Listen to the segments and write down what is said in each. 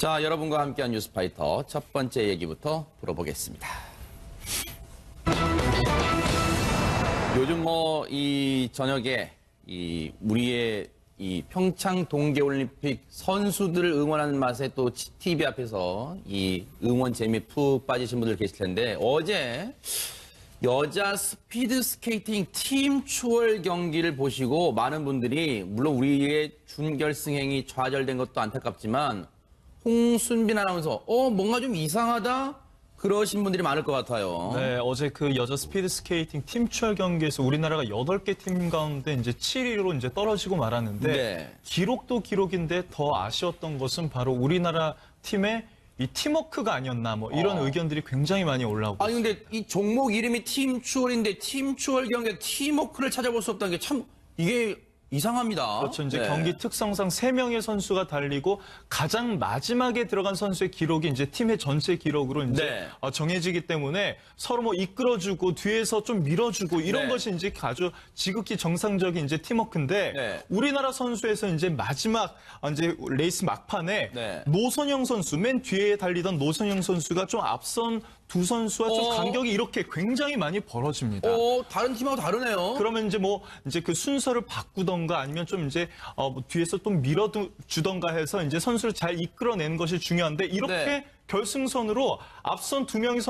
자, 여러분과 함께한 뉴스파이터 첫 번째 얘기부터 들어보겠습니다. 요즘 이 저녁에 우리의 평창 동계올림픽 선수들을 응원하는 맛에 또 TV 앞에서 이 응원 재미에 푹 빠지신 분들 계실 텐데 어제 여자 스피드 스케이팅 팀 추월 경기를 보시고 많은 분들이 물론 우리의 준결승행이 좌절된 것도 안타깝지만 홍순빈 아나운서 뭔가 좀 이상하다? 그러신 분들이 많을 것 같아요. 네, 어제 그 여자 스피드 스케이팅 팀 추월 경기에서 우리나라가 8개 팀 가운데 이제 7위로 이제 떨어지고 말았는데 네. 기록도 기록인데 더 아쉬웠던 것은 바로 우리나라 팀의 이 팀워크가 아니었나 뭐 이런 의견들이 굉장히 많이 올라오고 아니 근데 이 종목 이름이 팀 추월인데 팀 추월 경기에 팀워크를 찾아볼 수 없다는 게 참 이게 이상합니다. 그렇죠. 이제 네. 경기 특성상 3명의 선수가 달리고 가장 마지막에 들어간 선수의 기록이 이제 팀의 전체 기록으로 이제 정해지기 때문에 서로 뭐 이끌어주고 뒤에서 좀 밀어주고 이런 것이 이제 아주 지극히 정상적인 이제 팀워크인데 우리나라 선수에서 이제 마지막 이제 레이스 막판에 노선영 선수 맨 뒤에 달리던 노선영 선수가 좀 앞선 두 선수와 좀 간격이 이렇게 굉장히 많이 벌어집니다. 다른 팀하고 다르네요. 그러면 이제 그 순서를 바꾸던가 아니면 좀 이제 뒤에서 좀 밀어주던가 해서 이제 선수를 잘 이끌어내는 것이 중요한데 이렇게 결승선으로 앞선 2명의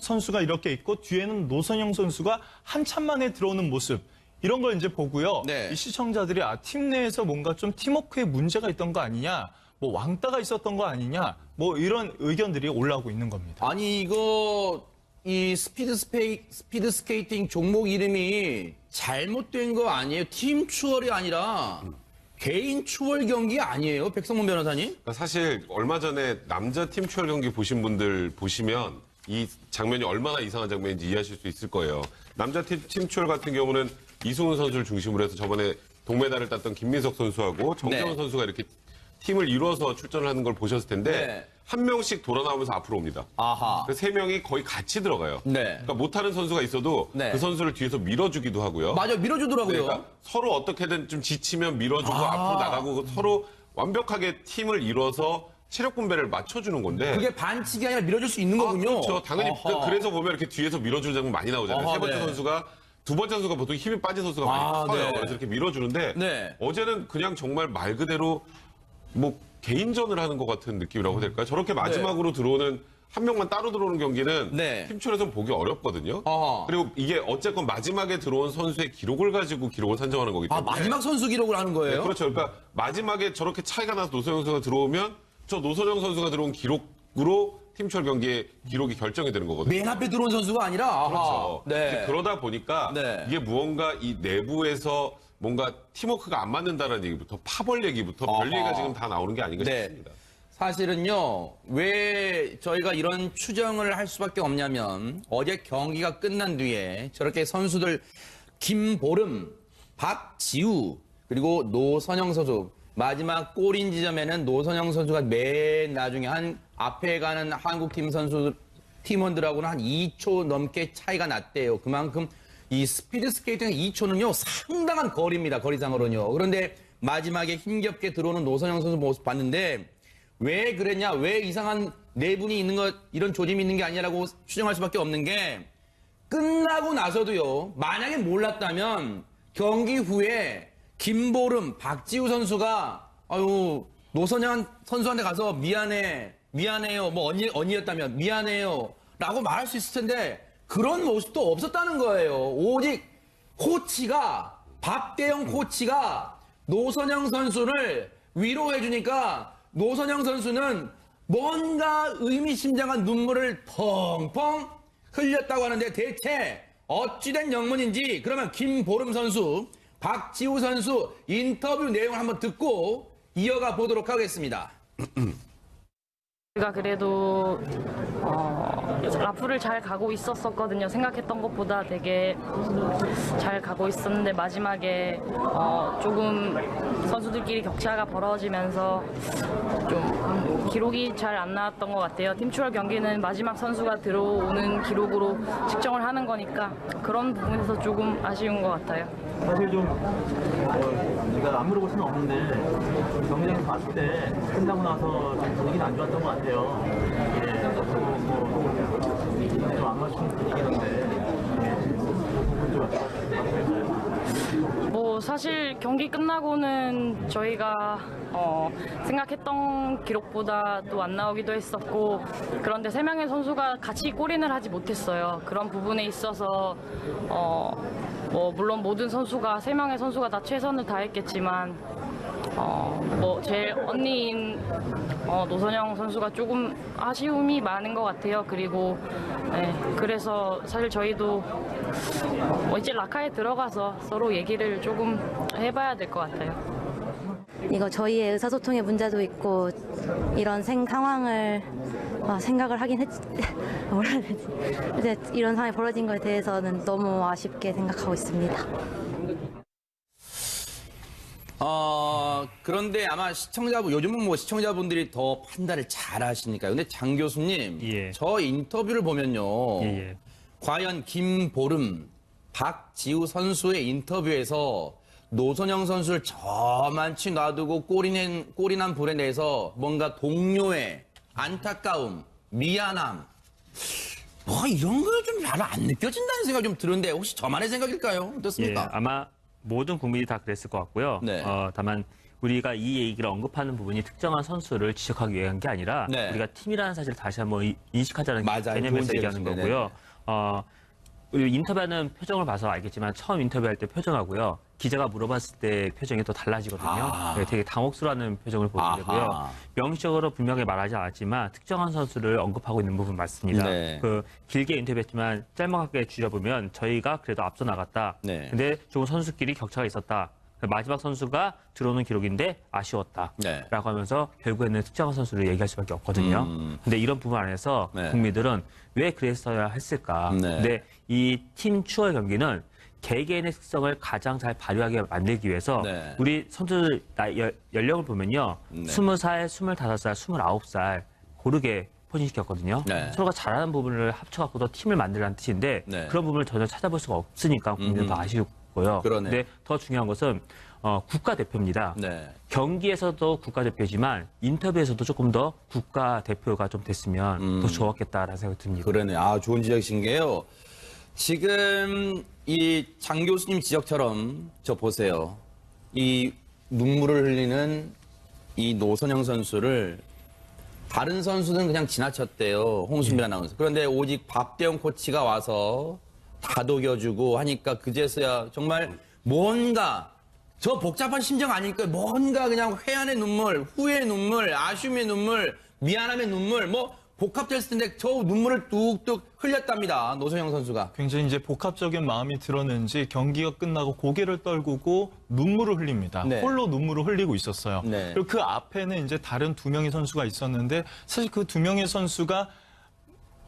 선수가 이렇게 있고 뒤에는 노선영 선수가 한참 만에 들어오는 모습. 이런 걸 이제 보고요. 이 시청자들이 팀 내에서 뭔가 좀 팀워크에 문제가 있던 거 아니냐. 뭐 왕따가 있었던 거 아니냐, 뭐 이런 의견들이 올라오고 있는 겁니다. 아니 이 스피드 스케이팅 종목 이름이 잘못된 거 아니에요? 팀 추월이 아니라 개인 추월 경기 아니에요? 백성문 변호사님? 그러니까 사실 얼마 전에 남자 팀 추월 경기 보신 분들 보시면 이 장면이 얼마나 이상한 장면인지 이해하실 수 있을 거예요. 남자 팀 추월 같은 경우는 이승훈 선수를 중심으로 해서 저번에 동메달을 땄던 김민석 선수하고 정재원 선수가 이렇게 팀을 이루어서 출전을 하는 걸 보셨을 텐데 한 명씩 돌아 나오면서 앞으로 옵니다. 그래서 3명이 거의 같이 들어가요. 그러니까 못하는 선수가 있어도 그 선수를 뒤에서 밀어주기도 하고요. 맞아, 밀어주더라고요. 그러니까 서로 어떻게든 좀 지치면 밀어주고 앞으로 나가고 서로 완벽하게 팀을 이뤄서 체력 분배를 맞춰주는 건데 그게 반칙이 아니라 밀어줄 수 있는 거군요. 그렇죠. 당연히 그래서 보면 이렇게 뒤에서 밀어주는 장면 많이 나오잖아요. 세 번째 선수가 두 번째 선수가 보통 힘이 빠진 선수가 많이 커요. 그래서 이렇게 밀어주는데 어제는 그냥 정말 말 그대로 뭐 개인전을 하는 것 같은 느낌이라고 해야 될까요? 저렇게 마지막으로 들어오는 한 명만 따로 들어오는 경기는 팀추월에서는 보기 어렵거든요. 그리고 이게 어쨌건 마지막에 들어온 선수의 기록을 가지고 기록을 산정하는 거기 때문에. 마지막 선수 기록을 하는 거예요? 네, 그렇죠. 그러니까 마지막에 저렇게 차이가 나서 노선영 선수가 들어오면 저 노선영 선수가 들어온 기록으로 팀추월 경기의 기록이 결정이 되는 거거든요. 맨 앞에 들어온 선수가 아니라? 그렇죠. 그러다 보니까 이게 무언가 이 내부에서 뭔가 팀워크가 안 맞는다는 얘기부터 파벌 얘기부터 별 얘기가 지금 다 나오는 게 아닌가 싶습니다. 사실은요, 왜 저희가 이런 추정을 할 수밖에 없냐면 어제 경기가 끝난 뒤에 저렇게 선수들 김보름, 박지우, 그리고 노선영 선수 마지막 골인 지점에는 노선영 선수가 맨 나중에 앞에 가는 한국팀 선수 팀원들하고는 한 2초 넘게 차이가 났대요. 그만큼 이 스피드 스케이팅 2초는요, 상당한 거리입니다. 거리상으로는요. 그런데 마지막에 힘겹게 들어오는 노선영 선수 모습 봤는데 왜 그랬냐, 왜 이상한 내분이 있는 것, 이런 조짐이 있는 게 아니냐라고 추정할 수밖에 없는 게 끝나고 나서도요, 만약에 몰랐다면 경기 후에 김보름, 박지우 선수가 노선영 선수한테 가서 미안해요, 뭐 언니였다면 미안해요 라고 말할 수 있을 텐데 그런 모습도 없었다는 거예요. 오직 코치가, 박대영 코치가 노선영 선수를 위로해주니까 노선영 선수는 뭔가 의미심장한 눈물을 펑펑 흘렸다고 하는데 대체 어찌된 영문인지 그러면 김보름 선수, 박지우 선수 인터뷰 내용을 한번 듣고 이어가 보도록 하겠습니다. 우리가 그래도 라프를 잘 가고 있었거든요. 생각했던 것보다 되게 잘 가고 있었는데 마지막에 조금 선수들끼리 격차가 벌어지면서 좀 기록이 잘 안 나왔던 것 같아요. 팀추월 경기는 마지막 선수가 들어오는 기록으로 측정을 하는 거니까 그런 부분에서 조금 아쉬운 것 같아요. 사실 좀 제가 안 물어볼 수는 없는데 경기장에서 봤을 때 끝나고 나서 좀 분위기는 안 좋았던 것 같아요. 예, 좀안 맞추는 분위기던데. 뭐 사실 경기 끝나고는 저희가 생각했던 기록보다 또 안 나오기도 했었고, 그런데 3명의 선수가 같이 골인을 하지 못했어요. 그런 부분에 있어서 뭐 물론 모든 선수가 3명의 선수가 다 최선을 다했겠지만 뭐 제일 언니인 노선영 선수가 조금 아쉬움이 많은 것 같아요. 그리고 네, 그래서 사실 저희도 뭐 이제 라카에 들어가서 서로 얘기를 조금 해봐야 될 것 같아요. 이거 저희의 의사소통의 문제도 있고 이런 상황을 생각을 하긴 했지. 뭐라 해야 되지? 이제 이런 상황이 벌어진 거에 대해서는 너무 아쉽게 생각하고 있습니다. 그런데 아마 요즘은 뭐 시청자분들이 더 판단을 잘 하시니까요. 근데 장 교수님, 예. 저 인터뷰를 보면요. 예. 과연 김보름, 박지우 선수의 인터뷰에서 노선영 선수를 저만치 놔두고 골인한 불에 내서 뭔가 동료의 안타까움, 미안함, 뭐 이런 거 좀 잘 안 느껴진다는 생각이 좀 드는데 혹시 저만의 생각일까요? 예, 어떻습니까? 아마 모든 국민이 다 그랬을 것 같고요. 네. 다만 우리가 이 얘기를 언급하는 부분이 특정한 선수를 지적하기 위한 게 아니라 네. 우리가 팀이라는 사실을 다시 한번 인식하자는 맞아요. 개념에서 좋은 얘기하는 지적이시네. 거고요. 우리 인터뷰하는 표정을 봐서 알겠지만 처음 인터뷰할 때 표정하고요. 기자가 물어봤을 때 표정이 또 달라지거든요. 네, 되게 당혹스러워하는 표정을 보이게 되고요. 아하. 명시적으로 분명히 말하지 않았지만 특정한 선수를 언급하고 있는 부분 맞습니다. 네. 그 길게 인터뷰했지만 짤막하게 줄여보면 저희가 그래도 앞서 나갔다. 네. 근데 조금 선수끼리 격차가 있었다. 마지막 선수가 들어오는 기록인데 아쉬웠다. 네. 라고 하면서 결국에는 특정한 선수를 얘기할 수밖에 없거든요. 근데 이런 부분 안에서 네. 국민들은 왜 그랬어야 했을까. 네. 근데 이 팀 추월 경기는 개개인의 특성을 가장 잘 발휘하게 만들기 위해서 네. 우리 선수들 연령을 보면요. 네. 20살, 25살, 29살 고르게 포진시켰거든요. 네. 서로가 잘하는 부분을 합쳐갖고 더 팀을 만들라는 뜻인데 네. 그런 부분을 전혀 찾아볼 수가 없으니까 국민들은 더 아쉽고요. 그러네. 근데 더 중요한 것은 국가대표입니다. 네. 경기에서도 국가대표지만 인터뷰에서도 조금 더 국가대표가 좀 됐으면 더 좋았겠다라는 생각이 듭니다. 그러네. 좋은 지적이신 게요. 지금 이 장 교수님 지적처럼 저 보세요. 이 눈물을 흘리는 이 노선영 선수를 다른 선수는 그냥 지나쳤대요. 홍수민 아나운서. 그런데 오직 박대영 코치가 와서 다독여주고 하니까 그제서야 정말 뭔가 저 복잡한 심정 아닐까요? 뭔가 그냥 회한의 눈물, 후회의 눈물, 아쉬움의 눈물, 미안함의 눈물, 뭐 복합됐을 텐데 저 눈물을 뚝뚝 흘렸답니다. 노선영 선수가. 굉장히 이제 복합적인 마음이 들었는지 경기가 끝나고 고개를 떨구고 눈물을 흘립니다. 네. 홀로 눈물을 흘리고 있었어요. 네. 그리고 그 앞에는 이제 다른 2명의 선수가 있었는데 사실 그 2명의 선수가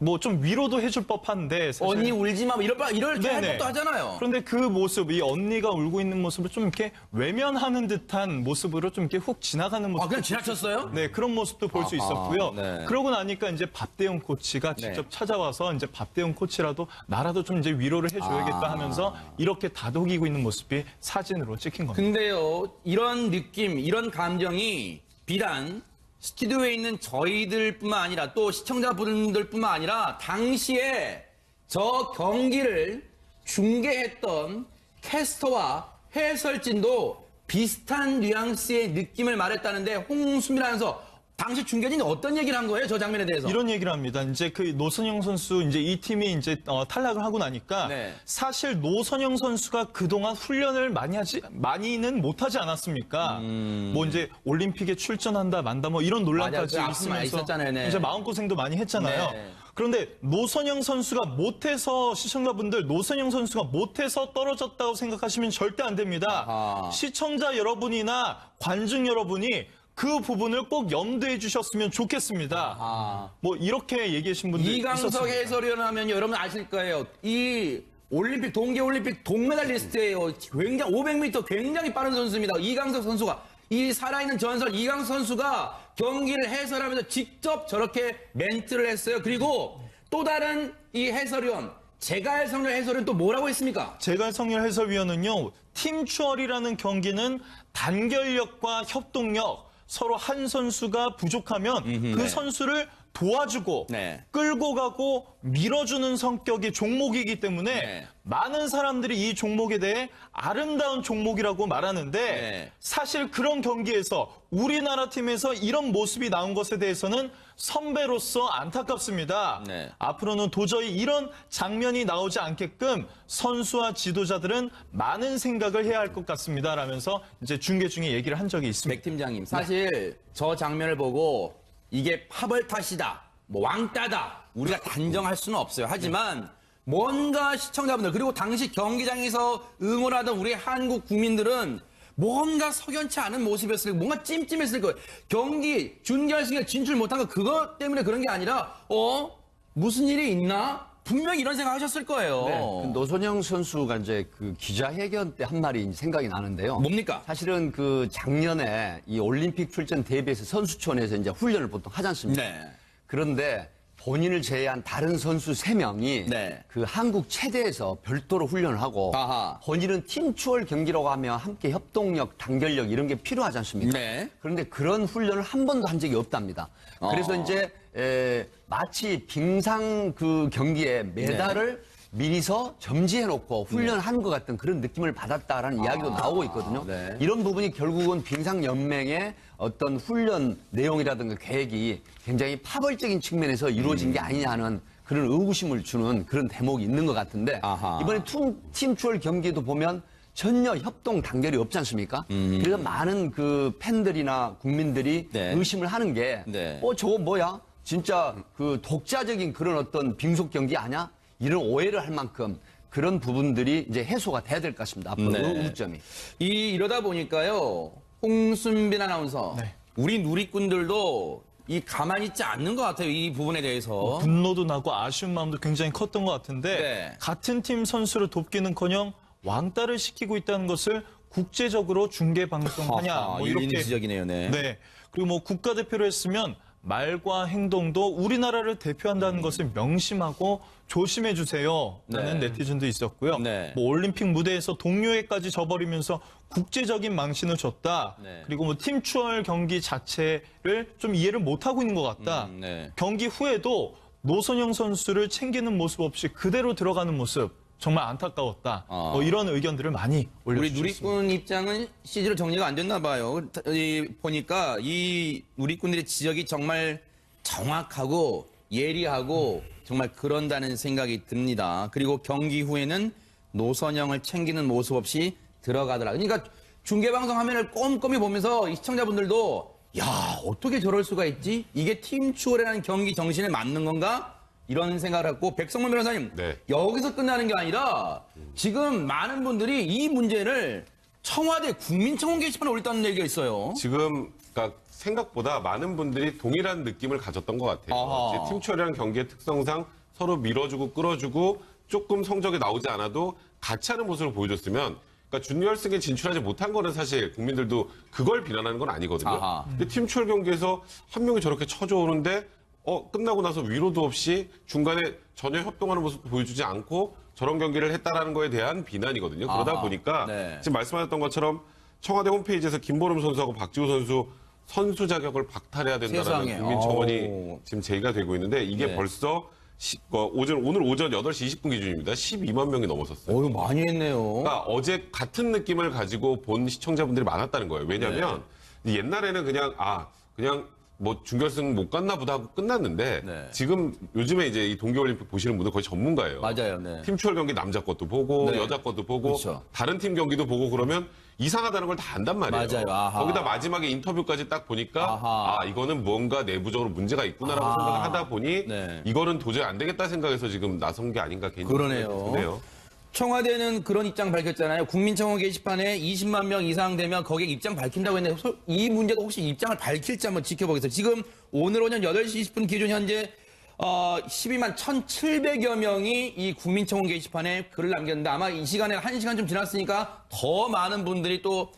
뭐 좀 위로도 해줄 법한데 사실 언니 울지 마, 뭐 이럴 할 네네. 것도 하잖아요. 그런데 그 모습, 이 언니가 울고 있는 모습을 좀 이렇게 외면하는 듯한 모습으로 좀 이렇게 훅 지나가는 모습. 그냥 지나쳤어요? 네, 그런 모습도 볼 수 있었고요. 네. 그러고 나니까 이제 밥대용 코치가 직접 찾아와서 이제 밥대용 코치라도 나라도 좀 이제 위로를 해줘야겠다 하면서 이렇게 다독이고 있는 모습이 사진으로 찍힌 겁니다. 근데요, 이런 느낌, 이런 감정이 비단 스튜디오에 있는 저희들뿐만 아니라 또 시청자분들뿐만 아니라 당시에 저 경기를 중계했던 캐스터와 해설진도 비슷한 뉘앙스의 느낌을 말했다는데 홍수민 아나운서 당시 중계진이 어떤 얘기를 한 거예요? 저 장면에 대해서. 이런 얘기를 합니다. 이제 그 노선영 선수 이제 이 팀이 이제 탈락을 하고 나니까 네. 사실 노선영 선수가 그동안 훈련을 많이는 못하지 않았습니까? 뭐 이제 올림픽에 출전한다 만다 뭐 이런 논란까지 맞아요. 그 아픔 많이 있으면서 있었잖아요. 네. 이제 마음고생도 많이 했잖아요. 네. 그런데 노선영 선수가 못해서 시청자분들 노선영 선수가 못해서 떨어졌다고 생각하시면 절대 안 됩니다. 아하. 시청자 여러분이나 관중 여러분이 그 부분을 꼭 염두해 주셨으면 좋겠습니다. 뭐 이렇게 얘기하신 분들 이강석 있었습니다. 해설위원 하면 여러분 아실 거예요. 이 올림픽, 동계올림픽 동메달리스트예요. 굉장히 500m 굉장히 빠른 선수입니다. 이강석 선수가 이 살아있는 전설 이강석 선수가 경기를 해설하면서 직접 저렇게 멘트를 했어요. 그리고 또 다른 이 해설위원 제갈성렬 해설은 또 뭐라고 했습니까? 제갈성렬 해설위원은요, 팀추월이라는 경기는 단결력과 협동력, 서로 한 선수가 부족하면 그 네. 선수를 도와주고 네. 끌고 가고 밀어주는 성격의 종목이기 때문에 네. 많은 사람들이 이 종목에 대해 아름다운 종목이라고 말하는데 네. 사실 그런 경기에서 우리나라 팀에서 이런 모습이 나온 것에 대해서는 선배로서 안타깝습니다. 네. 앞으로는 도저히 이런 장면이 나오지 않게끔 선수와 지도자들은 많은 생각을 해야 할 것 같습니다. 라면서 이제 중계 중에 얘기를 한 적이 있습니다. 백 팀장님, 사실 저 장면을 보고 이게 파벌 탓이다, 뭐 왕따다, 우리가 단정할 수는 없어요. 하지만 뭔가 시청자분들 그리고 당시 경기장에서 응원하던 우리 한국 국민들은 뭔가 석연치 않은 모습이었을 거예요. 뭔가 찜찜했을 거예요. 경기 준결승에 진출 못한 거 그것 때문에 그런 게 아니라 무슨 일이 있나? 분명히 이런 생각 하셨을 거예요. 네, 그 노선영 선수가 이제 그 기자회견 때 한 말이 생각이 나는데요. 뭡니까? 사실은 그 작년에 이 올림픽 출전 대비해서 선수촌에서 이제 훈련을 보통 하지 않습니까? 네. 그런데 본인을 제외한 다른 선수 3명이 네. 그 한국 체대에서 별도로 훈련을 하고 아하. 본인은 팀추월 경기라고 하면 함께 협동력, 단결력 이런 게 필요하지 않습니까? 네. 그런데 그런 훈련을 한 번도 한 적이 없답니다. 그래서 이제 마치 빙상 그 경기에 메달을 미리서 점지해놓고 훈련한 것 같은 그런 느낌을 받았다라는 이야기도 나오고 있거든요. 네. 이런 부분이 결국은 빙상연맹의 어떤 훈련 내용이라든가 계획이 굉장히 파벌적인 측면에서 이루어진 게 아니냐 하는 그런 의구심을 주는 그런 대목이 있는 것 같은데 아하. 이번에 팀추월 경기도 보면 전혀 협동 단결이 없지 않습니까? 그래서 많은 그 팬들이나 국민들이 네. 의심을 하는 게 네. 저거 뭐야? 진짜 그 독자적인 그런 어떤 빙속 경기 아냐? 이런 오해를 할 만큼 그런 부분들이 이제 해소가 돼야 될 것 같습니다. 앞으로 네. 의구점이. 이러다 보니까요, 홍순빈 아나운서, 네. 우리 누리꾼들도 이 가만히 있지 않는 것 같아요. 이 부분에 대해서. 분노도 나고 아쉬운 마음도 굉장히 컸던 것 같은데 네. 같은 팀 선수를 돕기는커녕 왕따를 시키고 있다는 것을 국제적으로 중계 방송하냐 뭐 일리 있는 이렇게 지적이네요. 네. 네. 그리고 뭐 국가대표로 했으면 말과 행동도 우리나라를 대표한다는 것을 명심하고 조심해 주세요. 라는 네. 네티즌도 있었고요. 네. 뭐 올림픽 무대에서 동료애까지 져버리면서 국제적인 망신을 줬다. 네. 그리고 뭐 팀추월 경기 자체를 좀 이해를 못하고 있는 것 같다. 네. 경기 후에도 노선영 선수를 챙기는 모습 없이 그대로 들어가는 모습 정말 안타까웠다. 뭐 이런 의견들을 많이 우리 올려주셨습니다. 누리꾼 입장은 CG로 정리가 안 됐나 봐요. 보니까 이 누리꾼들의 지적이 정말 정확하고 예리하고 정말 그런다는 생각이 듭니다. 그리고 경기 후에는 노선영을 챙기는 모습 없이 들어가더라. 그러니까 중계방송 화면을 꼼꼼히 보면서 이 시청자분들도 야, 어떻게 저럴 수가 있지? 이게 팀추월이라는 경기 정신에 맞는 건가? 이런 생각을 했고, 백성문 변호사님, 네. 여기서 끝나는 게 아니라 지금 많은 분들이 이 문제를 청와대 국민청원 게시판에 올렸다는 얘기가 있어요. 지금 그러니까 생각보다 많은 분들이 동일한 느낌을 가졌던 것 같아요. 아하. 이제 팀추월이라는 경기의 특성상 서로 밀어주고 끌어주고 조금 성적이 나오지 않아도 같이 하는 모습을 보여줬으면 그러니까 준결승에 진출하지 못한 거는 사실 국민들도 그걸 비난하는 건 아니거든요. 아하. 근데 팀추월 경기에서 한 명이 저렇게 쳐줘오는데 끝나고 나서 위로도 없이 중간에 전혀 협동하는 모습 보여주지 않고 저런 경기를 했다라는 거에 대한 비난이거든요. 그러다 아하. 보니까 네. 지금 말씀하셨던 것처럼 청와대 홈페이지에서 김보름 선수하고 박지우 선수 자격을 박탈해야 된다는 세상에. 국민청원이 아우. 지금 제기가 되고 있는데 이게 네. 벌써 오늘 오전 8시 20분 기준입니다. 12만 명이 넘어섰어요. 이거 많이 했네요. 그러니까 어제 같은 느낌을 가지고 본 시청자분들이 많았다는 거예요. 왜냐하면 옛날에는 그냥 뭐 중결승 못 갔나 보다 하고 끝났는데 네. 지금 요즘에 이제 이 동계올림픽 보시는 분들 거의 전문가예요. 맞아요. 네. 팀추월 경기 남자 것도 보고 네. 여자 것도 보고 그렇죠. 다른 팀 경기도 보고 그러면 이상하다는 걸 다 안단 말이에요. 맞아요. 아하. 거기다 마지막에 인터뷰까지 딱 보니까 아하. 이거는 뭔가 내부적으로 문제가 있구나라고 아하. 생각을 하다 보니 네. 이거는 도저히 안 되겠다 생각해서 지금 나선 게 아닌가 개인적으로 그러네요. 드네요. 청와대는 그런 입장 밝혔잖아요. 국민청원 게시판에 20만 명 이상 되면 거기에 입장 밝힌다고 했는데 이 문제도 혹시 입장을 밝힐지 한번 지켜보겠습니다. 지금 오늘 오전 8시 20분 기준 현재 12만 1,700여 명이 이 국민청원 게시판에 글을 남겼는데 아마 이 시간에 1시간 좀 지났으니까 더 많은 분들이 또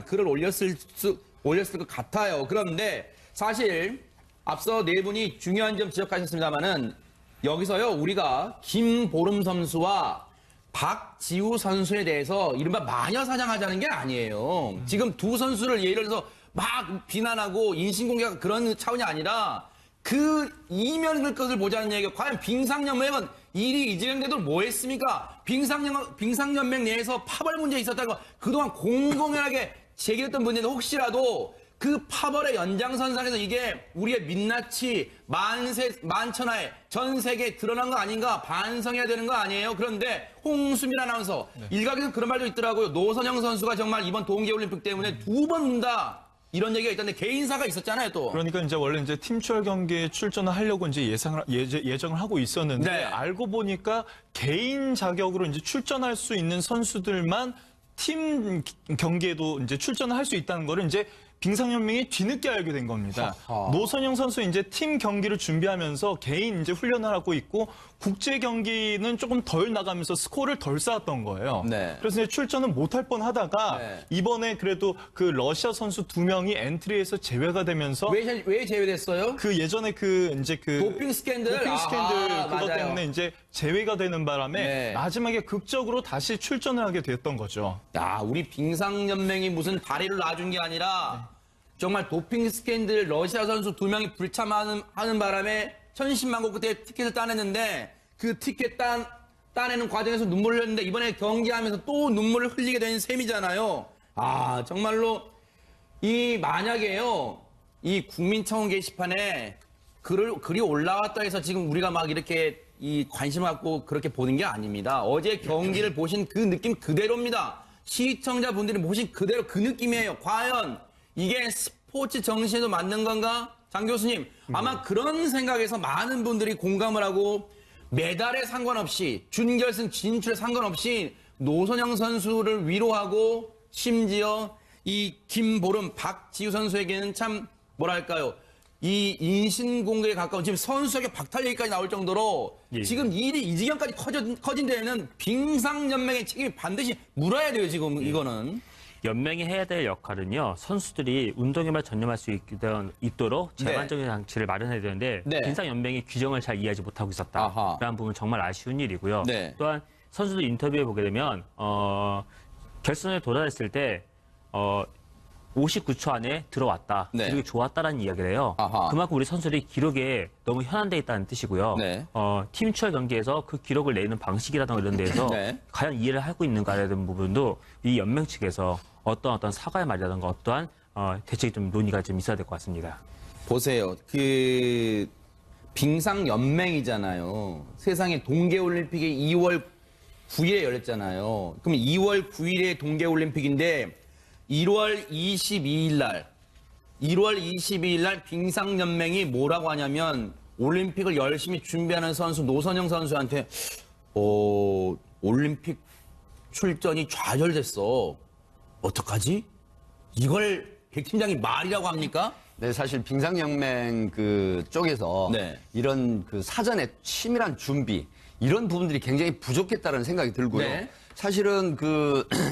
글을 올렸을 것 같아요. 그런데 사실 앞서 네 분이 중요한 점 지적하셨습니다만은 여기서요, 우리가 김보름 선수와 박지우 선수에 대해서 이른바 마녀사냥하자는 게 아니에요. 지금 두 선수를 예를 들어서 막 비난하고 인신공격 그런 차원이 아니라 그 이면의 것을 보자는 얘기예요. 과연 빙상연맹은 일이 이재명대도 뭐 했습니까? 빙상연맹 내에서 파벌 문제 있었다고 그동안 공공연하게 제기했던 문제인데 혹시라도 그 파벌의 연장선상에서 이게 우리의 민낯이 만천하에 전 세계에 드러난 거 아닌가 반성해야 되는 거 아니에요? 그런데 홍수민 아나운서 일각에서 그런 말도 있더라고요. 노선영 선수가 정말 이번 동계올림픽 때문에 두 번 운다. 이런 얘기가 있던데 개인사가 있었잖아요, 또. 그러니까 이제 원래 이제 팀추월 경기에 출전을 하려고 이제 예정을 하고 있었는데 네. 알고 보니까 개인 자격으로 이제 출전할 수 있는 선수들만 팀 경기에도 이제 출전을 할 수 있다는 거를 이제 빙상연맹이 뒤늦게 알게 된 겁니다. 노선영 선수 이제 팀 경기를 준비하면서 개인 이제 훈련을 하고 있고 국제 경기는 조금 덜 나가면서 스코어를 덜 쌓았던 거예요. 네. 그래서 이제 출전은 못할 뻔하다가 네. 이번에 그래도 그 러시아 선수 2명이 엔트리에서 제외가 되면서 왜 제외됐어요? 그 예전에 그 이제 그 도핑 스캔들? 도핑 스캔들 아하, 그것 맞아요. 때문에 이제 제외가 되는 바람에 네. 마지막에 극적으로 다시 출전을 하게 됐던 거죠. 야, 우리 빙상연맹이 무슨 다리를 놔준 게 아니라 정말 도핑 스캔들 러시아 선수 2명이 불참하는 바람에 천신만고 끝에 티켓을 따냈는데 그 티켓 따내는 과정에서 눈물을 흘렸는데 이번에 경기하면서 또 눈물을 흘리게 된 셈이잖아요. 아, 정말로 만약에요. 이 국민청원 게시판에 글이 올라왔다 해서 지금 우리가 막 이렇게 관심을 갖고 그렇게 보는 게 아닙니다. 어제 경기를 보신 그 느낌 그대로입니다. 시청자분들이 보신 그대로 그 느낌이에요. 과연 이게 스포츠 정신에도 맞는 건가? 장 교수님, 아마 그런 생각에서 많은 분들이 공감을 하고 메달에 상관없이 준결승 진출에 상관없이 노선영 선수를 위로하고 심지어 이 김보름, 박지우 선수에게는 참 뭐랄까요? 이 인신공격에 가까운 지금 선수에게 박탈 얘기까지 나올 정도로 예. 지금 일이 이 지경까지 커진 데에는 빙상연맹의 책임이 반드시 물어야 돼요, 지금 이거는. 연맹이 해야 될 역할은요. 선수들이 운동에만 전념할 수 있도록 네. 제한적인 장치를 마련해야 되는데 네. 빙상연맹이 규정을 잘 이해하지 못하고 아하. 있었다라는 부분은 정말 아쉬운 일이고요. 네. 또한 선수들 인터뷰에 보게 되면 결선에 도달했을 때 59초 안에 들어왔다. 네. 기록이 좋았다라는 이야기를 해요. 아하. 그만큼 우리 선수들이 기록에 너무 현안돼 있다는 뜻이고요. 네. 팀 추월 경기에서 그 기록을 내는 방식이라든가 이런 데에서 네. 과연 이해를 하고 있는가에 대한 부분도 이 연맹 측에서 어떤 사과의 말이라든가 어떠한 대책이 좀 논의가 좀 있어야 될 것 같습니다. 보세요. 빙상연맹이잖아요. 세상에 동계올림픽이 2월 9일에 열렸잖아요. 그럼 2월 9일에 동계올림픽인데 1월 22일 날 빙상연맹이 뭐라고 하냐면 올림픽을 열심히 준비하는 선수 노선영 선수한테 올림픽 출전이 좌절됐어. 어떡하지? 이걸 백 팀장이 말이라고 합니까? 네, 사실 빙상연맹 그 쪽에서 네. 이런 그 사전에 치밀한 준비 이런 부분들이 굉장히 부족했다는 생각이 들고요. 네. 사실은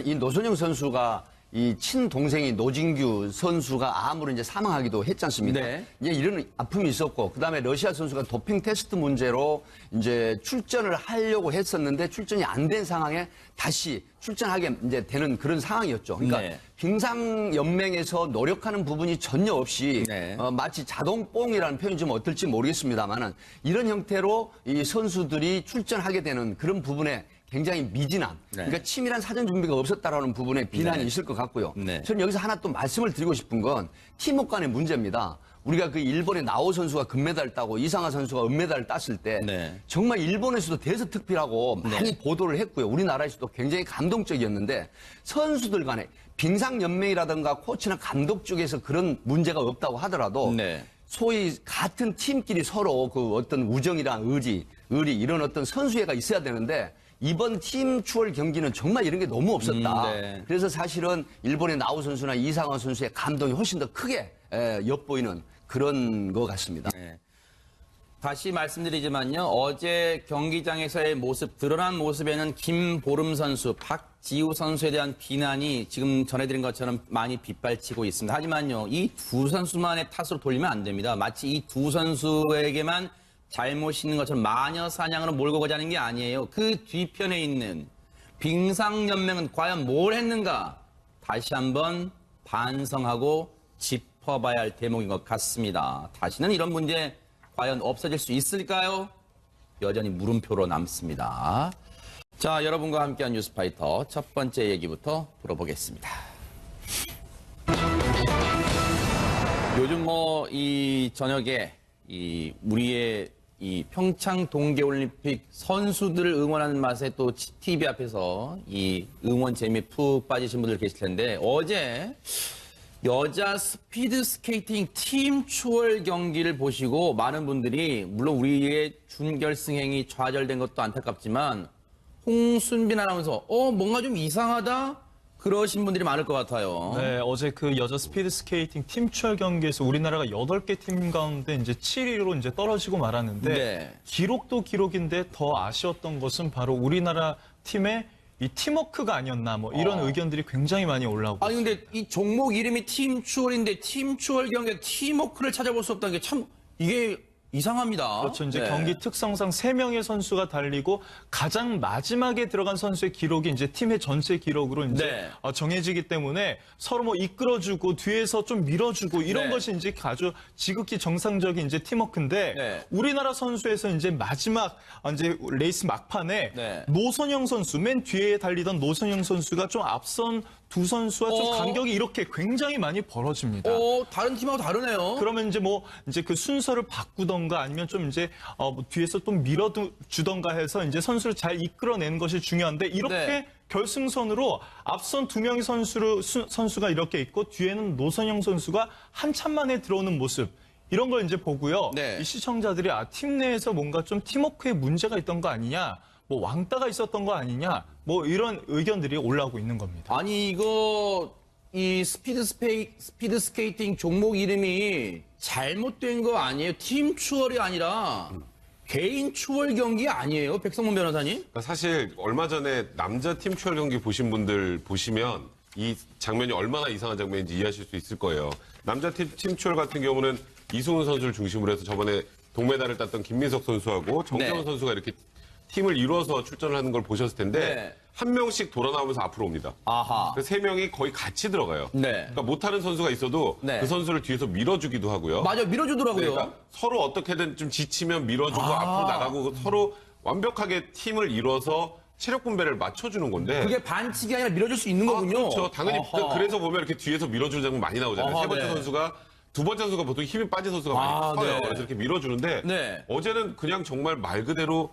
이 노선영 선수가 이 친동생이 노진규 선수가 암으로 이제 사망하기도 했지 않습니까? 네. 이제 이런 아픔이 있었고, 그 다음에 러시아 선수가 도핑 테스트 문제로 이제 출전을 하려고 했었는데 출전이 안 된 상황에 다시 출전하게 이제 되는 그런 상황이었죠. 그러니까 네. 빙상연맹에서 노력하는 부분이 전혀 없이 네. 마치 자동뽕이라는 표현이 좀 어떨지 모르겠습니다만은 이런 형태로 이 선수들이 출전하게 되는 그런 부분에 굉장히 미진함, 네. 그러니까 치밀한 사전 준비가 없었다라는 부분에 비난이 네. 있을 것 같고요. 네. 저는 여기서 하나 또 말씀을 드리고 싶은 건 팀워크 간의 문제입니다. 우리가 그 일본의 나오 선수가 금메달을 따고 이상하 선수가 은메달을 땄을 때 네. 정말 일본에서도 대서특필하고 많이 보도를 했고요. 우리나라에서도 굉장히 감동적이었는데 선수들 간에 빙상연맹이라든가 코치나 감독 쪽에서 그런 문제가 없다고 하더라도 네. 소위 같은 팀끼리 서로 그 어떤 우정이랑 의리 이런 어떤 선수애가 있어야 되는데 이번 팀 추월 경기는 정말 이런 게 너무 없었다. 네. 그래서 사실은 일본의 나우 선수나 이상원 선수의 감동이 훨씬 더 크게 엿보이는 그런 것 같습니다. 네. 다시 말씀드리지만요. 어제 경기장에서의 모습, 드러난 모습에는 김보름 선수, 박지우 선수에 대한 비난이 지금 전해드린 것처럼 많이 빗발치고 있습니다. 하지만요. 이 두 선수만의 탓으로 돌리면 안 됩니다. 마치 이 두 선수에게만 잘못 있는 것처럼 마녀 사냥으로 몰고 가자는 게 아니에요. 그 뒤편에 있는 빙상연맹은 과연 뭘 했는가? 다시 한번 반성하고 짚어봐야 할 대목인 것 같습니다. 다시는 이런 문제 과연 없어질 수 있을까요? 여전히 물음표로 남습니다. 자, 여러분과 함께한 뉴스파이터 첫 번째 얘기부터 들어보겠습니다. 요즘 이 저녁에 우리의 이 평창 동계올림픽 선수들을 응원하는 맛에 또 TV 앞에서 이 응원 재미에 푹 빠지신 분들 계실 텐데 어제 여자 스피드 스케이팅 팀 추월 경기를 보시고 많은 분들이 물론 우리의 준결승행이 좌절된 것도 안타깝지만 홍순빈 아나운서 뭔가 좀 이상하다? 그러신 분들이 많을 것 같아요. 네, 어제 그 여자 스피드 스케이팅 팀 추월 경기에서 우리나라가 8개 팀 가운데 이제 7위로 이제 떨어지고 말았는데 네. 기록도 기록인데 더 아쉬웠던 것은 바로 우리나라 팀의 이 팀워크가 아니었나 뭐 이런 의견들이 굉장히 많이 올라오고 아니 근데 이 종목 이름이 팀 추월인데 팀 추월 경기에 팀워크를 찾아볼 수 없다는 게 참 이게 이상합니다. 그렇죠. 이제 네. 경기 특성상 3명의 선수가 달리고 가장 마지막에 들어간 선수의 기록이 이제 팀의 전체 기록으로 이제 네. 정해지기 때문에 서로 뭐 이끌어주고 뒤에서 좀 밀어주고 이런 네. 것이 이제 아주 지극히 정상적인 이제 팀워크인데 네. 우리나라 선수에서 이제 마지막 이제 레이스 막판에 네. 노선영 선수 맨 뒤에 달리던 노선영 선수가 좀 앞선 두 선수와 좀 간격이 이렇게 굉장히 많이 벌어집니다. 다른 팀하고 다르네요. 그러면 이제 그 순서를 바꾸던가 아니면 좀 이제 뒤에서 좀 밀어주던가 해서 이제 선수를 잘 이끌어내는 것이 중요한데 이렇게 네. 결승선으로 앞선 2명의 선수가 이렇게 있고 뒤에는 노선영 선수가 한참 만에 들어오는 모습. 이런 걸 이제 보고요. 네. 이 시청자들이 팀 내에서 뭔가 좀 팀워크에 문제가 있던 거 아니냐, 뭐 왕따가 있었던 거 아니냐, 뭐 이런 의견들이 올라오고 있는 겁니다. 아니 이거 이 스피드 스케이팅 종목 이름이 잘못된 거 아니에요? 팀 추월이 아니라 개인 추월 경기 아니에요? 백성문 변호사님? 그러니까 사실 얼마 전에 남자 팀 추월 경기 보신 분들 보시면 이 장면이 얼마나 이상한 장면인지 이해하실 수 있을 거예요. 남자 팀 추월 같은 경우는 이승훈 선수를 중심으로 해서 저번에 동메달을 땄던 김민석 선수하고 정재원 네. 선수가 이렇게 팀을 이뤄서 출전을 하는 걸 보셨을 텐데 네. 한 명씩 돌아나오면서 앞으로 옵니다. 아하. 그래서 3명이 거의 같이 들어가요. 네. 그러니까 못하는 선수가 있어도 네. 그 선수를 뒤에서 밀어주기도 하고요. 맞아, 밀어주더라고요. 그러니까 서로 어떻게든 좀 지치면 밀어주고 앞으로 나가고 서로 완벽하게 팀을 이뤄서 체력 분배를 맞춰주는 건데. 그게 반칙이 아니라 밀어줄 수 있는 거군요. 그렇죠. 당연히 아하. 그래서 보면 이렇게 뒤에서 밀어주는 장면 많이 나오잖아요. 아하, 세 번째 네. 선수가 두 번째 선수가 보통 힘이 빠진 선수가 많이 커요. 네. 그래서 이렇게 밀어주는데 네. 어제는 그냥 정말 말 그대로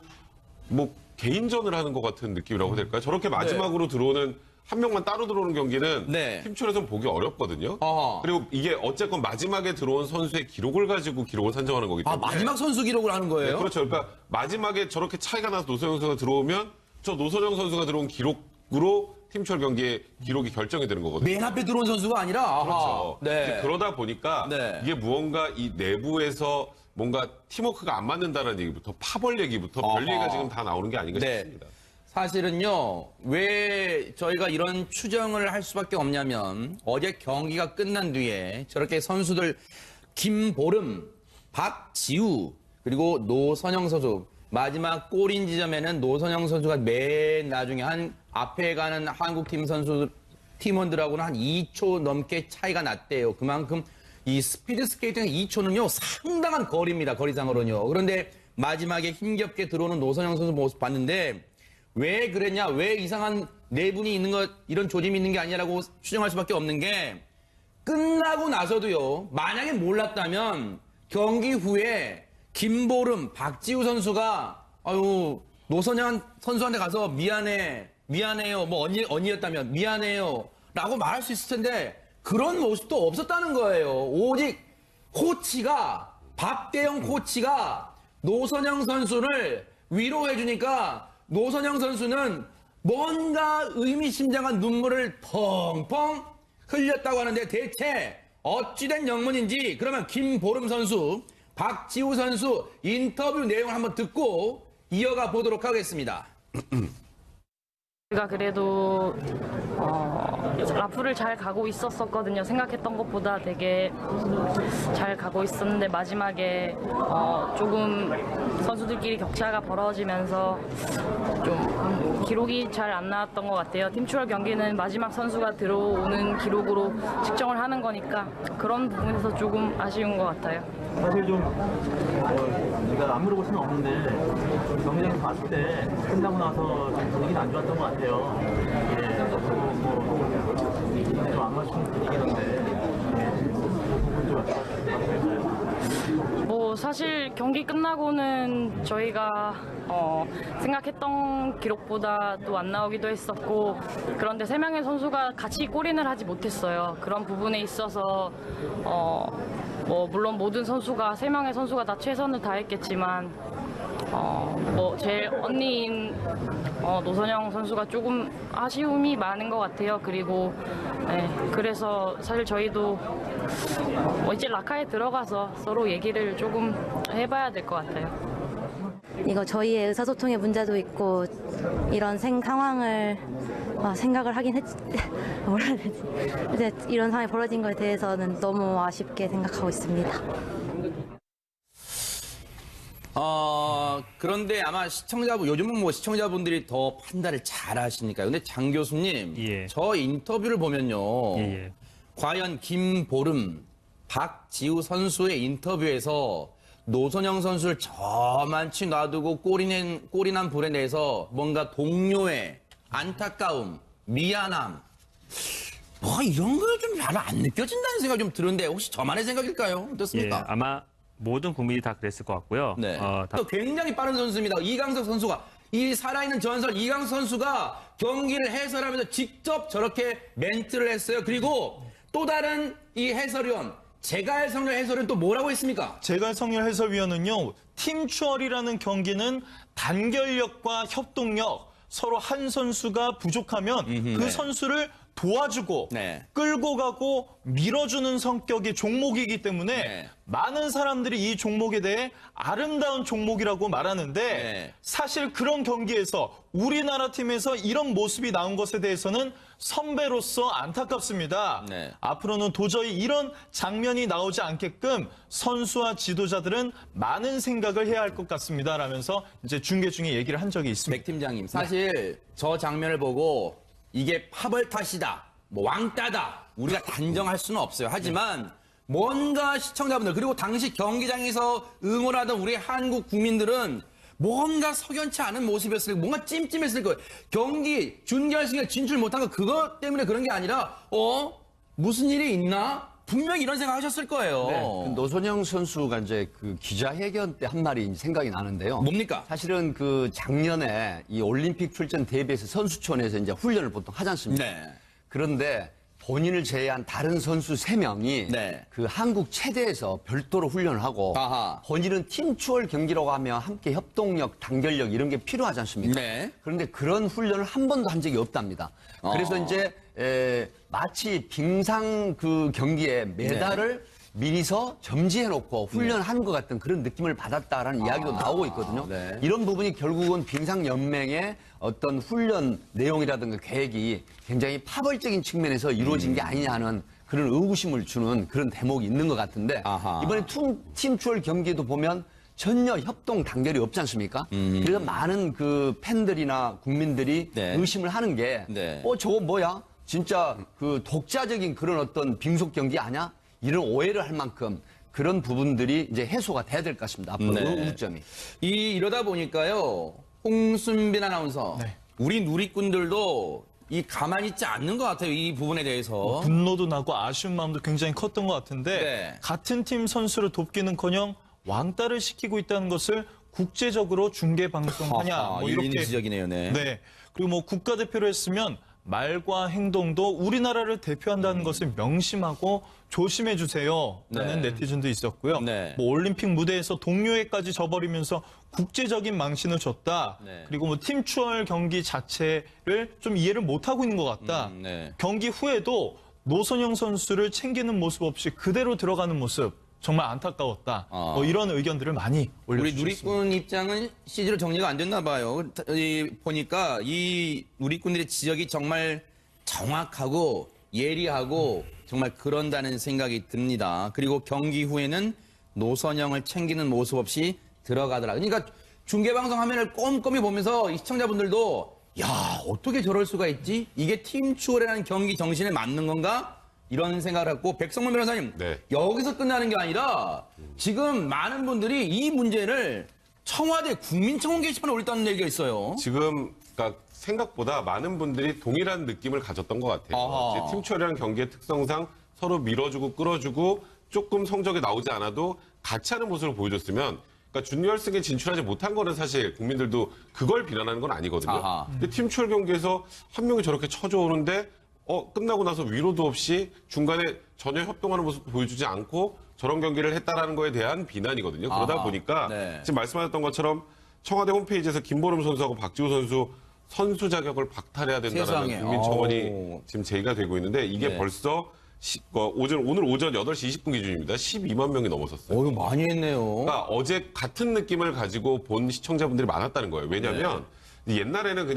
뭐 개인전을 하는 것 같은 느낌이라고 해야 될까요? 저렇게 마지막으로 들어오는 한 명만 따로 들어오는 경기는 네. 팀출에서는 보기 어렵거든요. 아하. 그리고 이게 어쨌건 마지막에 들어온 선수의 기록을 가지고 기록을 산정하는 거기 때문에. 마지막 선수 기록을 하는 거예요? 네, 그렇죠. 그러니까 마지막에 저렇게 차이가 나서 노선영 선수가 들어오면 저 노선영 선수가 들어온 기록으로 팀철 경기의 기록이 결정이 되는 거거든요. 맨 앞에 들어온 선수가 아니라. 아하. 그렇죠. 네. 이제 그러다 보니까 네. 이게 무언가 이 내부에서 뭔가 팀워크가 안 맞는다는 얘기부터 파벌 얘기부터 별 얘기가 지금 다 나오는 게 아닌가 네. 싶습니다. 사실은요, 왜 저희가 이런 추정을 할 수밖에 없냐면, 어제 경기가 끝난 뒤에 저렇게 선수들, 김보름, 박지우, 그리고 노선영 선수, 마지막 골인 지점에는 노선영 선수가 맨 나중에 앞에 가는 한국팀 선수, 팀원들하고는 한 2초 넘게 차이가 났대요. 그만큼 이 스피드 스케이팅 2초는요, 상당한 거리입니다. 거리상으로는요. 그런데 마지막에 힘겹게 들어오는 노선영 선수 모습 봤는데, 왜 그랬냐, 왜 이상한 내분이 있는 것, 이런 조짐이 있는 게 아니냐라고 추정할 수밖에 없는 게, 끝나고 나서도요, 만약에 몰랐다면, 경기 후에 김보름, 박지우 선수가, 노선영 선수한테 가서 미안해요, 뭐 언니였다면 미안해요, 라고 말할 수 있을 텐데, 그런 모습도 없었다는 거예요. 오직 코치가, 박대영 코치가 노선영 선수를 위로해주니까, 노선영 선수는 뭔가 의미심장한 눈물을 펑펑 흘렸다고 하는데 대체 어찌된 영문인지 그러면 김보름 선수, 박지우 선수 인터뷰 내용을 한번 듣고 이어가 보도록 하겠습니다. 제가 그래도 라프를 잘 가고 있었거든요. 생각했던 것보다 되게 잘 가고 있었는데 마지막에 조금 선수들끼리 격차가 벌어지면서 좀 기록이 잘 안 나왔던 것 같아요. 팀추월 경기는 마지막 선수가 들어오는 기록으로 측정을 하는 거니까 그런 부분에서 조금 아쉬운 것 같아요. 사실 좀 제가 안 물어볼 수는 없는데 경기장에서 봤을 때 끝나고 나서 좀 분위기가 안 좋았던 것 같아요. 좀안 맞춘 분위기던데. 뭐 사실 경기 끝나고는 저희가 생각했던 기록보다 또 안 나오기도 했었고 그런데 세 명의 선수가 같이 골인을 하지 못했어요. 그런 부분에 있어서 뭐 물론 모든 선수가 세 명의 선수가 다 최선을 다했겠지만 뭐 제일 언니인 노선영 선수가 조금 아쉬움이 많은 것 같아요. 그리고 그래서 사실 저희도 이제 라카에 들어가서 서로 얘기를 조금 해봐야 될 것 같아요. 이거 저희의 의사소통의 문제도 있고 이런 상황을 생각을 하긴 뭐라 해야 되지? 이제 이런 상황이 벌어진 거에 대해서는 너무 아쉽게 생각하고 있습니다. 그런데 아마 요즘은 뭐 시청자분들이 더 판단을 잘 하시니까요. 근데 장 교수님, 예. 저 인터뷰를 보면요. 예. 과연 김보름, 박지우 선수의 인터뷰에서 노선영 선수를 저만치 놔두고 골이 난 불에 대해서 뭔가 동료의 안타까움, 미안함, 뭐 이런 거 좀 잘 안 느껴진다는 생각이 좀 드는데 혹시 저만의 생각일까요? 예, 어떻습니까? 아마 모든 국민이 다 그랬을 것 같고요. 네. 다 또 굉장히 빠른 선수입니다. 이강석 선수가 이 살아있는 전설 이강석 선수가 경기를 해설하면서 직접 저렇게 멘트를 했어요. 그리고 또 다른 이 해설위원 제갈성렬 해설은 또 뭐라고 했습니까? 제갈성렬 해설위원은요, 팀추월이라는 경기는 단결력과 협동력, 서로 한 선수가 부족하면 그 네. 선수를 도와주고 네. 끌고 가고 밀어주는 성격의 종목이기 때문에 네. 많은 사람들이 이 종목에 대해 아름다운 종목이라고 말하는데 네. 사실 그런 경기에서 우리나라 팀에서 이런 모습이 나온 것에 대해서는 선배로서 안타깝습니다. 네. 앞으로는 도저히 이런 장면이 나오지 않게끔 선수와 지도자들은 많은 생각을 해야 할 것 같습니다. 라면서 이제 중계 중에 얘기를 한 적이 있습니다. 백 팀장님, 사실 저 장면을 보고 이게 파벌 탓이다, 뭐 왕따다, 우리가 단정할 수는 없어요. 하지만 뭔가 시청자분들 그리고 당시 경기장에서 응원하던 우리 한국 국민들은 뭔가 석연치 않은 모습이었을 거예요. 뭔가 찜찜했을 거예요. 경기 준결승에 진출 못한 거 그것 때문에 그런 게 아니라 무슨 일이 있나? 분명히 이런 생각 하셨을 거예요. 네, 그 노선영 선수가 이제 그 기자회견 때 한 말이 생각이 나는데요. 뭡니까? 사실은 그 작년에 이 올림픽 출전 대비해서 선수촌에서 이제 훈련을 보통 하지 않습니까? 네. 그런데 본인을 제외한 다른 선수 3명이 네. 그 한국 체대에서 별도로 훈련을 하고 아하. 본인은 팀추월 경기라고 하면 함께 협동력, 단결력 이런 게 필요하지 않습니까? 네. 그런데 그런 훈련을 한 번도 한 적이 없답니다. 그래서 이제 마치 빙상 그 경기에 메달을 미리서 점지해놓고 훈련한 것 같은 그런 느낌을 받았다라는 이야기도 나오고 있거든요. 네. 이런 부분이 결국은 빙상연맹의 어떤 훈련 내용이라든가 계획이 굉장히 파벌적인 측면에서 이루어진 게 아니냐 하는 그런 의구심을 주는 그런 대목이 있는 것 같은데 아하. 이번에 팀추월 경기도 보면 전혀 협동 단결이 없지 않습니까? 그래서 많은 그 팬들이나 국민들이 네. 의심을 하는 게 네. 저거 뭐야? 진짜 그 독자적인 그런 어떤 빙속 경기 아니야? 이런 오해를 할 만큼 그런 부분들이 이제 해소가 돼야 될 것 같습니다. 앞으로 네. 의구점이. 이러다 보니까요, 홍순빈 아나운서, 네. 우리 누리꾼들도 이 가만히 있지 않는 것 같아요. 이 부분에 대해서. 분노도 나고 아쉬운 마음도 굉장히 컸던 것 같은데 네. 같은 팀 선수를 돕기는커녕 왕따를 시키고 있다는 것을 국제적으로 중계 방송하냐 뭐 일리 있는 이렇게 지적이네요. 네. 네. 그리고 뭐 국가대표로 했으면 말과 행동도 우리나라를 대표한다는 것을 명심하고 조심해 주세요. 라는 네. 네티즌도 있었고요. 네. 뭐 올림픽 무대에서 동료애까지 져버리면서 국제적인 망신을 줬다. 네. 그리고 뭐 팀추월 경기 자체를 좀 이해를 못하고 있는 것 같다. 네. 경기 후에도 노선영 선수를 챙기는 모습 없이 그대로 들어가는 모습. 정말 안타까웠다. 뭐 이런 의견들을 많이 우리 올려주셨습니다. 누리꾼 입장은 CG로 정리가 안 됐나 봐요. 보니까 이 누리꾼들의 지적이 정말 정확하고 예리하고 정말 그런다는 생각이 듭니다. 그리고 경기 후에는 노선형을 챙기는 모습 없이 들어가더라. 그러니까 중계방송 화면을 꼼꼼히 보면서 이 시청자분들도 야, 어떻게 저럴 수가 있지? 이게 팀 추월이라는 경기 정신에 맞는 건가? 이런 생각을 했고, 백성문 변호사님, 네. 여기서 끝나는 게 아니라 지금 많은 분들이 이 문제를 청와대 국민청원 게시판에 올렸다는 얘기가 있어요. 지금 그러니까 생각보다 많은 분들이 동일한 느낌을 가졌던 것 같아요. 아하. 이제 팀초이라는 경기의 특성상 서로 밀어주고 끌어주고 조금 성적이 나오지 않아도 같이 하는 모습을 보여줬으면 그러니까 준결승에 진출하지 못한 거는 사실 국민들도 그걸 비난하는 건 아니거든요. 아하. 근데 팀초이 경기에서 한 명이 저렇게 쳐줘오는데 끝나고 나서 위로도 없이 중간에 전혀 협동하는 모습 보여주지 않고 저런 경기를 했다라는 거에 대한 비난이거든요. 그러다 아하. 보니까 네. 지금 말씀하셨던 것처럼 청와대 홈페이지에서 김보름 선수하고 박지우 선수 자격을 박탈해야 된다는 세상에. 국민청원이 아우. 지금 제기가 되고 있는데 이게 네. 벌써 오늘 오전 8시 20분 기준입니다. 12만 명이 넘어섰어요. 어유 많이 했네요. 그러니까 어제 같은 느낌을 가지고 본 시청자분들이 많았다는 거예요. 왜냐하면 옛날에는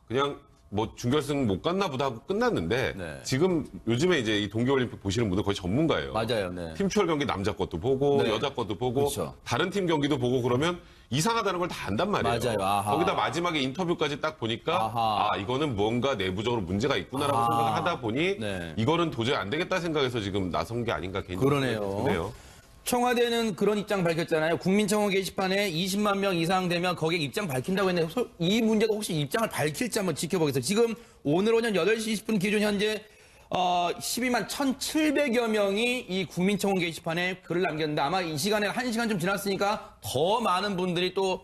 그냥 뭐 중결승 못 갔나 보다 하고 끝났는데 네. 지금 요즘에 이제 이 동계올림픽 보시는 분들 거의 전문가예요. 맞아요. 네. 팀추월 경기 남자 것도 보고 네. 여자 것도 보고 그렇죠. 다른 팀 경기도 보고 그러면 이상하다는 걸 다 안단 말이에요. 맞아요. 아하. 거기다 마지막에 인터뷰까지 딱 보니까 아하. 이거는 뭔가 내부적으로 문제가 있구나라고 생각을 하다 보니 네. 이거는 도저히 안 되겠다 생각해서 지금 나선 게 아닌가 개인적으로 그러네요. 드네요. 청와대는 그런 입장 밝혔잖아요. 국민청원 게시판에 20만 명 이상 되면 거기에 입장 밝힌다고 했는데 이 문제도 혹시 입장을 밝힐지 한번 지켜보겠습니다. 지금 오늘 오전 8시 20분 기준 현재 12만 1,700여 명이 이 국민청원 게시판에 글을 남겼는데 아마 이 시간에 1시간 좀 지났으니까 더 많은 분들이 또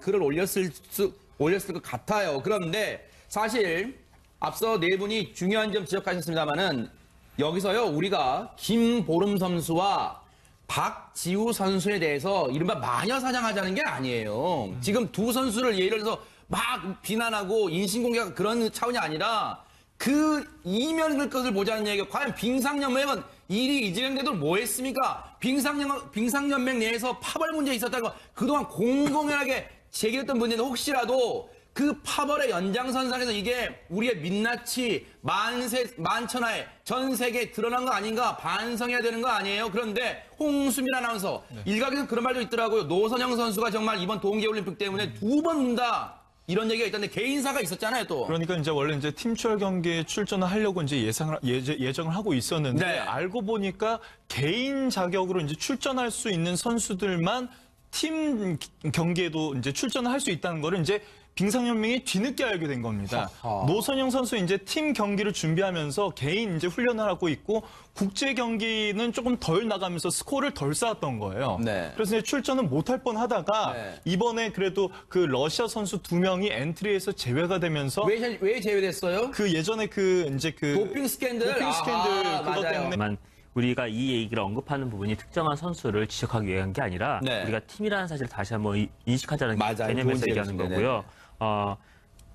글을 올렸을 것 같아요. 그런데 사실 앞서 네 분이 중요한 점 지적하셨습니다만은 여기서요 우리가 김보름 선수와 박지우 선수에 대해서 이른바 마녀사냥하자는 게 아니에요. 지금 두 선수를 예를 들어서 막 비난하고 인신공격 그런 차원이 아니라 그 이면 것을 보자는 얘기가 과연 빙상연맹은 일이 진행되도록 뭐 했습니까? 빙상연맹 내에서 파벌 문제 있었다고 그동안 공공연하게 제기했던 문제인데 혹시라도 그 파벌의 연장선상에서 이게 우리의 민낯이 만천하에 전 세계에 드러난 거 아닌가 반성해야 되는 거 아니에요? 그런데 홍수민 아나운서 일각에서 그런 말도 있더라고요. 노선영 선수가 정말 이번 동계올림픽 때문에 두 번 운다 이런 얘기가 있던데 개인사가 있었잖아요 또. 그러니까 이제 원래 이제 팀추월 경기에 출전을 하려고 이제 예정을 하고 있었는데 네. 알고 보니까 개인 자격으로 이제 출전할 수 있는 선수들만 팀 경기에도 이제 출전을 할 수 있다는 거를 이제 빙상연맹이 뒤늦게 알게 된 겁니다. 노선영 선수 이제 팀 경기를 준비하면서 개인 이제 훈련을 하고 있고 국제 경기는 조금 덜 나가면서 스코어를 덜 쌓았던 거예요. 네. 그래서 이제 출전은 못할 뻔하다가 네. 이번에 그래도 그 러시아 선수 2명이 엔트리에서 제외가 되면서 왜 제외됐어요? 그 예전에 그 도핑 스캔들? 도핑 스캔들 아하, 그것 맞아요. 때문에 하지만 우리가 이 얘기를 언급하는 부분이 특정한 선수를 지적하기 위한 게 아니라 네. 우리가 팀이라는 사실을 다시 한번 인식하자는 맞아요. 개념에서 좋은 얘기하는 지적이시네. 거고요.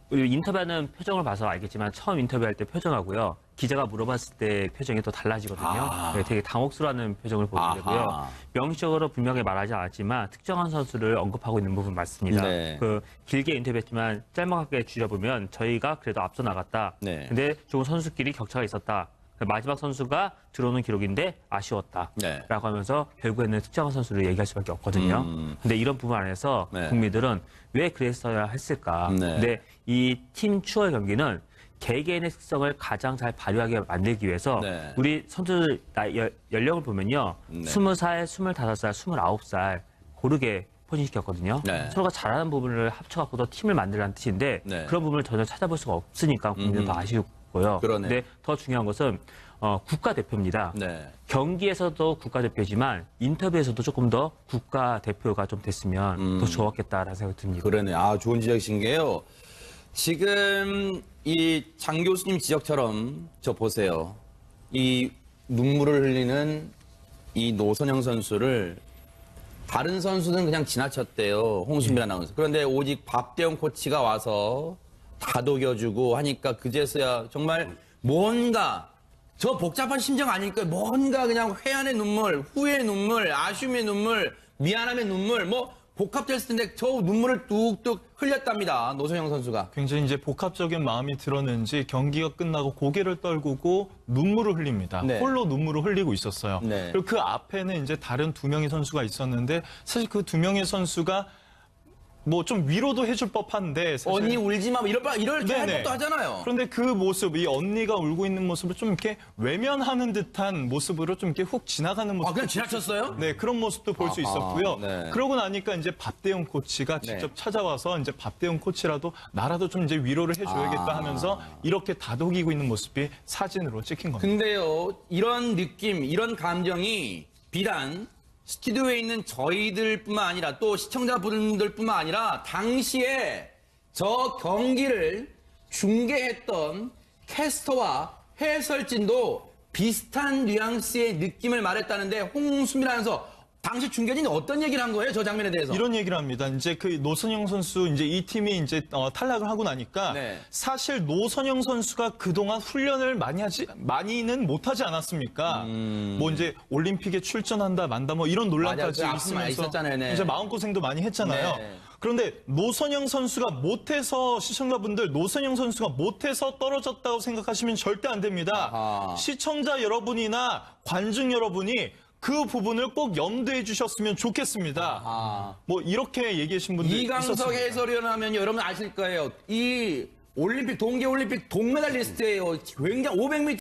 우리 인터뷰하는 표정을 봐서 알겠지만 처음 인터뷰할 때 표정하고요. 기자가 물어봤을 때 표정이 또 달라지거든요. 네, 되게 당혹스러워하는 표정을 보이고요. 아하. 명시적으로 분명히 말하지 않았지만 특정한 선수를 언급하고 있는 부분 맞습니다. 네. 그 길게 인터뷰했지만 짤막하게 줄여보면 저희가 그래도 앞서 나갔다. 네. 근데 조금 선수끼리 격차가 있었다. 마지막 선수가 들어오는 기록인데 아쉬웠다. 네. 라고 하면서 결국에는 특정한 선수를 얘기할 수밖에 없거든요. 근데 이런 부분 안에서 네. 국민들은 왜 그랬어야 했을까. 네. 근데 이 팀 추월 경기는 개개인의 특성을 가장 잘 발휘하게 만들기 위해서 네. 우리 선수들 연령을 보면요. 네. 20살, 25살, 29살 고르게 포진시켰거든요. 네. 서로가 잘하는 부분을 합쳐갖고 더 팀을 만들라는 뜻인데 네. 그런 부분을 전혀 찾아볼 수가 없으니까 국민들은 더 아쉬웠고요. 그러네. 근데 더 중요한 것은 국가대표입니다. 네. 경기에서도 국가대표지만 인터뷰에서도 조금 더 국가대표가 좀 됐으면 더 좋았겠다라는 생각이 듭니다. 그러네. 좋은 지적이신 게요. 지금 이 장 교수님 지적처럼 저 보세요. 이 눈물을 흘리는 이 노선영 선수를 다른 선수는 그냥 지나쳤대요. 홍수민 아나운서. 그런데 오직 박대영 코치가 와서 다독여주고 하니까 그제서야 정말 뭔가 저 복잡한 심정 아닐까요? 뭔가 그냥 회한의 눈물, 후회의 눈물, 아쉬움의 눈물, 미안함의 눈물, 뭐 복합됐을 텐데 저 눈물을 뚝뚝 흘렸답니다. 노선영 선수가. 굉장히 이제 복합적인 마음이 들었는지 경기가 끝나고 고개를 떨구고 눈물을 흘립니다. 네. 홀로 눈물을 흘리고 있었어요. 네. 그리고 그 앞에는 이제 다른 두 명의 선수가 있었는데 사실 그 두 명의 선수가 뭐 좀 위로도 해줄 법한데 사실 언니 울지 마, 뭐 이럴 네네. 것도 하잖아요. 그런데 그 모습, 이 언니가 울고 있는 모습을 좀 이렇게 외면하는 듯한 모습으로 좀 이렇게 훅 지나가는 모습. 그냥 지나쳤어요? 네, 그런 모습도 볼 수 있었고요. 네. 그러고 나니까 이제 밥대용 코치가 직접 찾아와서 이제 밥대용 코치라도 나라도 좀 이제 위로를 해줘야겠다 하면서 이렇게 다독이고 있는 모습이 사진으로 찍힌 겁니다. 근데요, 이런 느낌, 이런 감정이 비단 스튜디오에 있는 저희들뿐만 아니라 또 시청자분들뿐만 아니라 당시에 저 경기를 중계했던 캐스터와 해설진도 비슷한 뉘앙스의 느낌을 말했다는데 홍수미라는 선수 당시 중계진이 어떤 얘기를 한 거예요? 저 장면에 대해서. 이런 얘기를 합니다. 이제 그 노선영 선수 이제 이 팀이 이제 탈락을 하고 나니까 네. 사실 노선영 선수가 그동안 훈련을 많이는 못하지 않았습니까? 뭐 이제 올림픽에 출전한다 만다 뭐 이런 논란까지 맞아요. 그 아픔 많이 있으면서 있었잖아요. 네. 이제 마음고생도 많이 했잖아요. 네. 그런데 노선영 선수가 못해서 시청자분들 노선영 선수가 못해서 떨어졌다고 생각하시면 절대 안 됩니다. 아하. 시청자 여러분이나 관중 여러분이 그 부분을 꼭 염두해 주셨으면 좋겠습니다. 뭐 이렇게 얘기하신 분들 이강석 있었습니다. 해설위원 하면 여러분 아실 거예요. 이 올림픽, 동계올림픽 동메달리스트예요. 굉장히 500m